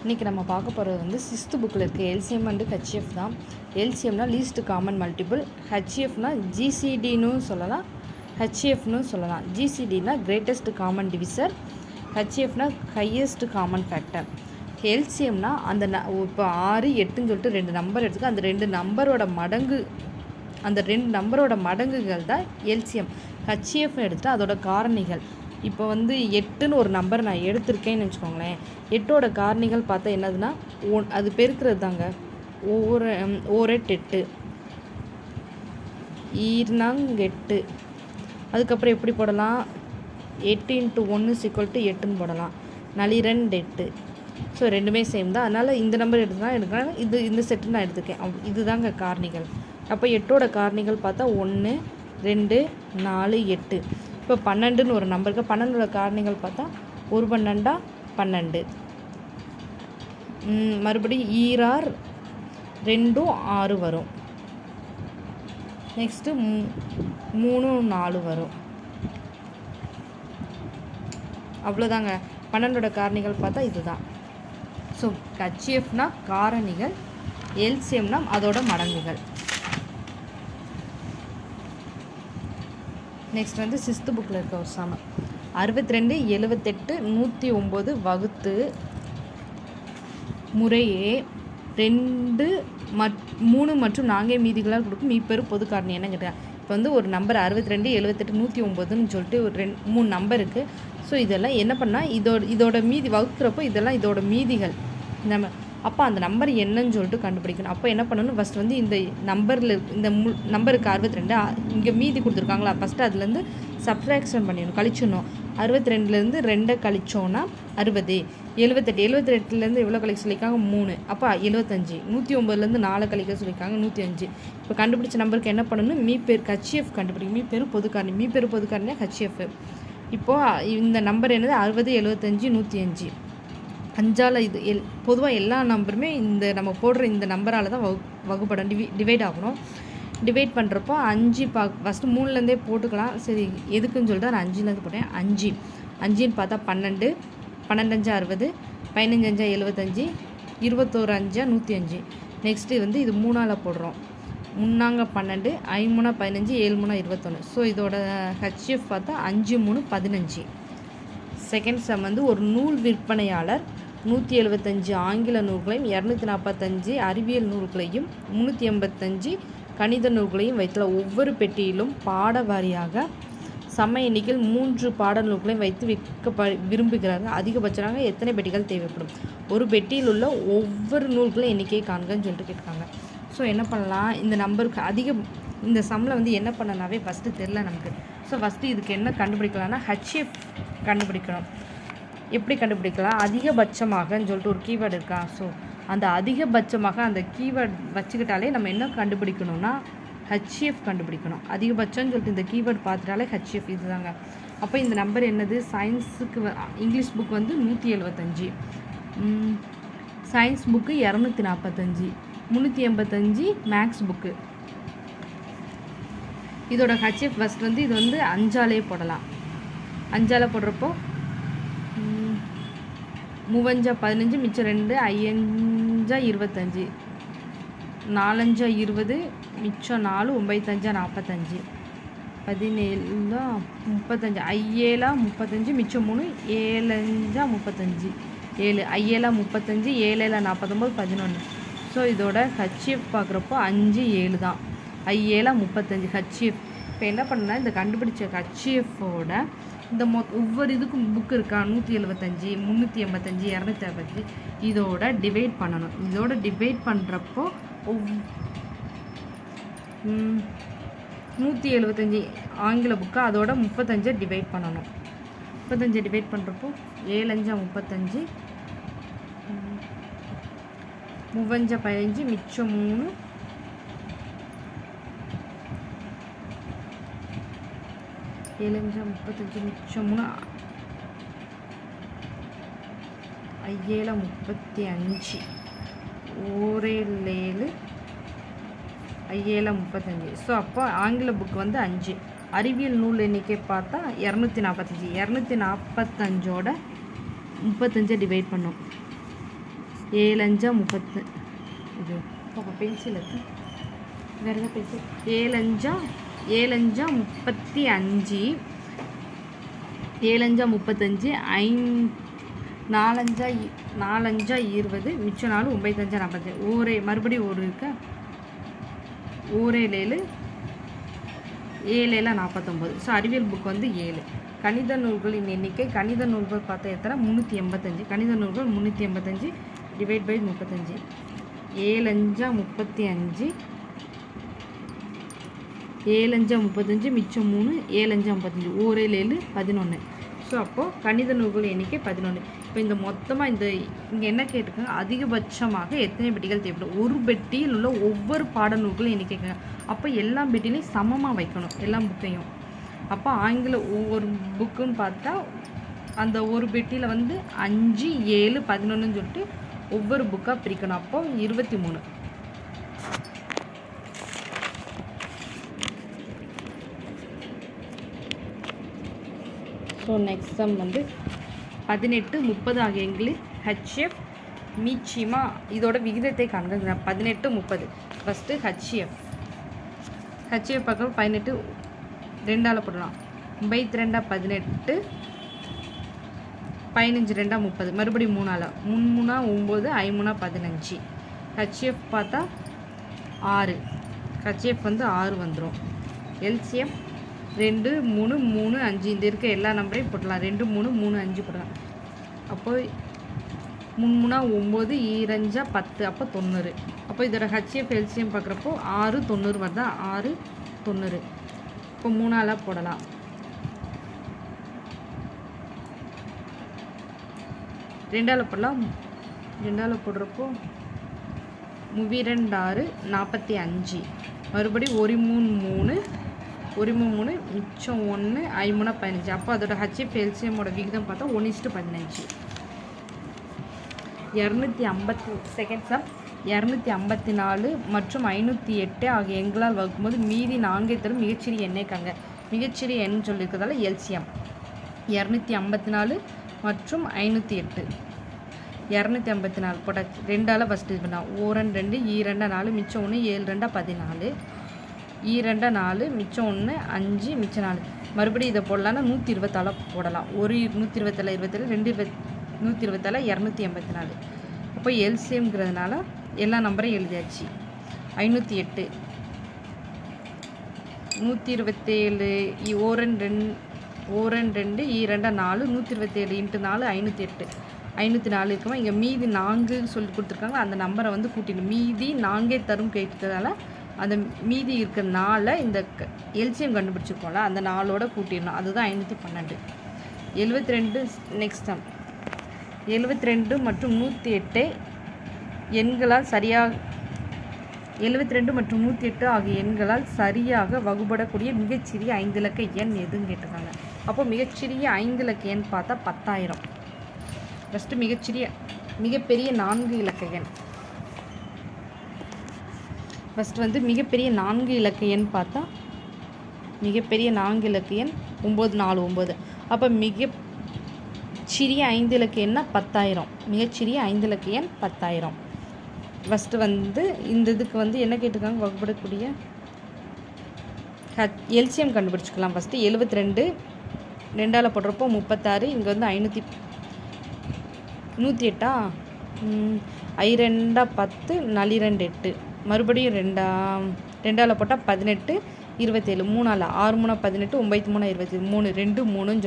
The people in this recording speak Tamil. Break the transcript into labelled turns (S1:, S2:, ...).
S1: இன்றைக்கி நம்ம பார்க்க போகிறது வந்து 6th புக்கில் இருக்குது எல்சிஎம் அண்டு ஹெச்எஃப் தான். எல்சிஎம்னா லீஸ்ட் காமன் மல்டிபிள், ஹெச்எஃப்னா ஜிசிடின்னு சொல்லலாம், ஹெச்எஃப்னு சொல்லலாம். ஜிசிடினா கிரேட்டஸ்ட் காமன் டிவிசர், ஹெச்எஃப்னா ஹையஸ்ட் காமன் ஃபேக்டர். எல்சிஎம்னா அந்த இப்போ 6, 8ன்னு சொல்லிட்டு 2 நம்பர் எடுத்துக்க, அந்த 2 நம்பரோட மடங்கு, அந்த 2 நம்பரோட மடங்குகள் தான் எல்சிஎம். ஹெச்எஃப் எடுத்துகிட்டு அதோட காரணிகள். இப்போ வந்து 8ன்னு ஒரு நம்பர் நான் எடுத்திருக்கேன்னு வச்சுக்கோங்களேன். 8ஓட காரணிகள் பார்த்தா என்னதுன்னா அது பெருக்கிறது தாங்க. ஓரெட்டு 8, ஈர்னாங் 8. அதுக்கப்புறம் எப்படி போடலாம்? 8 × 1 = 8ன்னு போடலாம். நளிரெண்டு 8. ஸோ ரெண்டுமே சேம் தான். அதனால் இந்த நம்பர் எடுக்கலாம். இந்த செட்டு நான் எடுத்துக்கேன். இதுதாங்க காரணிகள். அப்போ 8ஓட காரணிகள் பார்த்தா 1, 2, 4, 8. இப்போ 12ன்னு ஒரு நம்பருக்கு 12ஓட காரணிகள் பார்த்தா 1 12 12. மறுபடியும் ஈரார் 2 6 வரும். நெக்ஸ்ட்டு 3 4 வரும். அவ்வளோதாங்க. 12ஓட காரணிகள் பார்த்தா இதுதான். ஸோ ஹெச்எஃப்னா காரணிகள், எல்சிஎம்னா அதோட மடங்குகள். நெக்ஸ்ட் வந்து 6th புக்கில் இருக்க ஒரு சமம். 62, 78, 109 வகுத்து முறையே 2, 3 மற்றும் 4 மீதிகளால் கொடுக்கும் மீப்பெரு பொது காரணி என்ன கேட்டாங்க. இப்போ வந்து ஒரு நம்பர் 62, 78, 109ன்னு சொல்லிட்டு ஒரு 3 நம்பர் இருக்குது. ஸோ இதெல்லாம் என்ன பண்ணால் இதோட மீதி வகுக்கிறப்போ இதெல்லாம் இதோட மீதிகள் நம்ம. அப்போ அந்த நம்பர் என்னன்னு சொல்லிட்டு கண்டுபிடிக்கணும். அப்போ என்ன பண்ணணும்? ஃபஸ்ட் வந்து இந்த நம்பரில் இந்த நம்பருக்கு 62 இங்கே மீதி கொடுத்துருக்காங்களா, ஃபஸ்ட்டு அதுலேருந்து சப்ட்ராக்ஷன் பண்ணிடணும், கழிச்சிடணும். 62லேருந்து 2 கழிச்சோன்னா 60. 78, 78லேருந்து எவ்வளோ கழிக்க சொல்லியிருக்காங்க? 3. அப்போ 75. 109லேருந்து 4 கழிக்க சொல்லியிருக்காங்க, 105. இப்போ கண்டுபிடிச்ச நம்பருக்கு என்ன பண்ணணும்? மீப்பேர் ஹெச்எஃப் கண்டுபிடிக்கும். மீப்பேர் பொதுக்காரணி. மீப்பேர் பொதுக்காரணியாக ஹெச்எஃப். இப்போது இந்த நம்பர் என்னது? 60, 75, 105. 5ஆல் இது பொதுவாக எல்லா நம்பருமே இந்த நம்ம போடுற இந்த நம்பரால் தான் வகுப்படம் டிவைட் ஆகணும். டிவைட் பண்ணுறப்போ 5 ஃபஸ்ட்டு 3லேருந்தே போட்டுக்கலாம். சரி எதுக்குன்னு சொல்லிட்டு நான் 5லேருந்து போட்டேன். 5 5ன்னு பார்த்தா 12, 12 5 60, 15 5 75, 21 5 105. நெக்ஸ்ட்டு வந்து இது 3ஆல் போடுறோம். 3 12, 5 15, 7 21. ஸோ இதோட ஹெச்எஃப் பார்த்தா 5 3 15. செகண்ட் சம் வந்து ஒரு நூல் விற்பனையாளர் 175 ஆங்கில நூல்களையும் 245 அறிவியல் நூல்களையும் 385 கணித நூல்களையும் வைத்துள்ள. ஒவ்வொரு பெட்டியிலும் பாட வாரியாக சம எண்ணிக்கையில் 3 பாட நூல்களையும் வைத்து விற்க விரும்புகிறார்கள். அதிகபட்சமாக எத்தனை பெட்டிகள் தேவைப்படும்? ஒரு பெட்டியில் உள்ள ஒவ்வொரு நூல்களும் எண்ணிக்கையை காண்கன்னு சொல்லிட்டு கேட்காங்க. ஸோ என்ன பண்ணலாம்? இந்த நம்பருக்கு இந்த சம்மில் வந்து என்ன பண்ணனாவே ஃபஸ்ட்டு தெரில நமக்கு. ஸோ ஃபஸ்ட்டு இதுக்கு என்ன கண்டுபிடிக்கலாம்னா ஹெச்எஃப் கண்டுபிடிக்கணும். எப்படி கண்டுபிடிக்கலாம்? அதிகபட்சமாகன்னு சொல்லிட்டு ஒரு கீவேர்டு இருக்கா. ஸோ அந்த அதிகபட்சமாக அந்த கீவேர்டு வச்சுக்கிட்டாலே நம்ம என்ன கண்டுபிடிக்கணும்னா ஹெச்எஃப் கண்டுபிடிக்கணும். அதிகபட்சம்னு சொல்லிட்டு இந்த கீவேர்டு பார்த்துட்டாலே ஹெச்எஃப் இதுதாங்க. அப்போ இந்த நம்பர் என்னது? சயின்ஸுக்கு இங்கிலீஷ் புக் வந்து 175, சயின்ஸ் புக்கு 245, 385 மேக்ஸ் புக்கு. இதோட ஹெச்எஃப் ஃபஸ்ட் வந்து இது வந்து 5ஆலே போடலாம். 5ஆல் போடுறப்போ 3 15, மிச்சம் 2, 5 25, 4 20, மிச்சம் 4, 9 45, 17 35, 5 35, மிச்சம் 3, 7 35, 7 5 35, 7 49, 11. ஸோ இதோட ஹெச்எஃப் பார்க்குறப்போ 5 7 தான். 5 35 ஹெச்எஃப். இப்போ என்ன பண்ணால் இந்த கண்டுபிடிச்ச ஹெச்எஃபோட இந்த ஒவ்வொரு இதுக்கும் புக் இருக்கா, 175, 385, 255, இதோட டிவைட் பண்ணணும். இதோட டிவைட் பண்ணுறப்போ 175 ஆங்கில புக்கு அதோட 35 டிவைட் பண்ணணும். 35 டிவைட் பண்ணுறப்போ 7 5 35, 3 15, மிச்சம் 3, 7 35, மிச்சம் 3, 5 35, 1 7, 5 35. ஸோ அப்போ ஆங்கில புக் வந்து 5. அறிவியல் நூல் எண்ணிக்கை பார்த்தா 245. 245ஓட 35 டிவைட் பண்ணோம். 7 5 30 இது அப்போ பென்சில் இருக்கு வேறு எதாவது பென்சில் 7 5 35 7 5 35 4 5 20 மிச்சம் 4 9 5 40 ஓரே மறுபடியும் ஒரு இருக்க ஓரே 7 7 49. ஸோ அறிவியல் புக் வந்து 7. கணித நூல்களின் எண்ணிக்கை கணித நூல்கள் பார்த்தா எத்தனை 385. கணித நூல்கள் 385 டிவைட் பை 35 7 5 35 7 5 35 மிச்சம் 3 7 5 55 ஓரே 7 11. ஸோ அப்போது கணித நூல்கள் எண்ணிக்கை 11. இப்போ இந்த மொத்தமாக இங்கே என்ன கேட்டிருக்காங்க அதிகபட்சமாக எத்தனை பெட்டிகள் தேவைப்படும் ஒரு பெட்டியில் உள்ள ஒவ்வொரு பாடநூல்களும் எண்ணிக்கைங்க. அப்போ எல்லா பெட்டிலையும் சமமாக வைக்கணும் எல்லா புக்கையும். அப்போ ஆங்கில ஒவ்வொரு புக்குன்னு பார்த்தா அந்த ஒரு பெட்டியில் வந்து 5 7 11ன்னு சொல்லிட்டு ஒவ்வொரு புக்காக பிரிக்கணும். அப்போ 23. ஸோ நெக்ஸ்ட் சம் வந்து 18 30 ஆகிய எண்களில் ஹெச்எஃப் மீச்சிமா இதோட விகிதத்தை காண்க. 18 30 ஃபஸ்ட்டு ஹெச்எஃப் பார்க்க 18 2ஆல் போடலாம் 32 18 15 2 30 மறுபடியும் 3ஆல் 3 9 5 15 ஹெச்எஃப் பார்த்தா 6 ஹெச்எஃப் வந்து 6 வந்துடும். எல்சிஎம் 2 3 3 5 இந்த இருக்க எல்லா நம்பரையும் போடலாம் 2 3 3 5 போடலாம். அப்போது 3 9 2 10 அப்போ 90. அப்போ இதோட ஹெச்எஃப் எல்சிஎம் பார்க்குறப்போ 6 90 வருதா 6 90. இப்போ 3ஆல் போடலாம் 2ஆல் போடலாம் 2ஆல் போடுறப்போ 3 6 45 மறுபடியும் 1 3 3 மிச்சம் 1 5 15. அப்போ அதோட ஹெச்எஃப் எல்சிஎம்மோட விகிதம் பார்த்தா 1:15. 250 செகண்ட் சம் 254 மற்றும் 508 ஆகிய எண்களால் வகுக்கும்போது மீதி 4 தரும் மிகச்சிறிய எண்ணை காண்க. மிகச்சிறிய எண் சொல்லியிருக்கிறதால எல்சிஎம் 254 மற்றும் 508 254 போட்டாச்சு 2ஆல் ஃபஸ்ட்டு இது பண்ணால் 1 2 2 4 மிச்சம் 1 7 2 14 2 4 மிச்சம் 1 5 மிச்சம் 4 மறுபடியும் இதை போடலான்னா 120ஆல் போடலாம். ஒரு 120 27 2 120 284. அப்போ எல்சிஎம்ங்கிறதுனால எல்லா நம்பரையும் எழுதியாச்சு. 508 127 1 2 2 4 127 × 4 508 504 இருக்குமா. இங்கே மீதி 4 சொல்லி கொடுத்துருக்காங்க. அந்த நம்பரை வந்து கூட்டிடணும். மீதி 4 தரும் கேட்டதால் அந்த மீதி இருக்கிற 4 இந்த எல்சிஎம் கண்டுபிடிச்சிருக்கோம்ல அந்த 4ஓட கூட்டிடணும். அதுதான் 512. 72 நெக்ஸ்ட் சம் 72 மற்றும் 108 எண்களால் சரியாக 72 மற்றும் 108 ஆகிய எண்களால் சரியாக வகுபடக்கூடிய மிகச்சிறிய 5 இலக்க எண் எதுன்னு கேட்டிருக்காங்க. அப்போ மிகச்சிறிய 5 இலக்க எண் பார்த்தா 10,000. ஃபஸ்ட்டு மிகப்பெரிய 4 இலக்க எண் ஃபஸ்ட்டு வந்து மிகப்பெரிய 4 இலக்க எண் பார்த்தா மிகப்பெரிய 4 இலக்க எண் 949. அப்போ மிகச்சிறிய 5 இலக்க எண்ணா 10,000. மிகச்சிறிய 5 இலக்க எண் 10,000. ஃபஸ்ட்டு வந்து இந்த இதுக்கு வந்து என்ன கேட்டிருக்காங்க வகுப்படக்கூடிய எல்சிஎம் கண்டுபிடிச்சிக்கலாம். ஃபஸ்ட்டு 72 2ஆல் போடுறப்போ 36 இங்கே வந்து 108 I 2 10 4 2 8 மறுபடியும் 2ஆல் போட்டால் 18 27 3ஆல் 6 3 18 9 3 23 2 3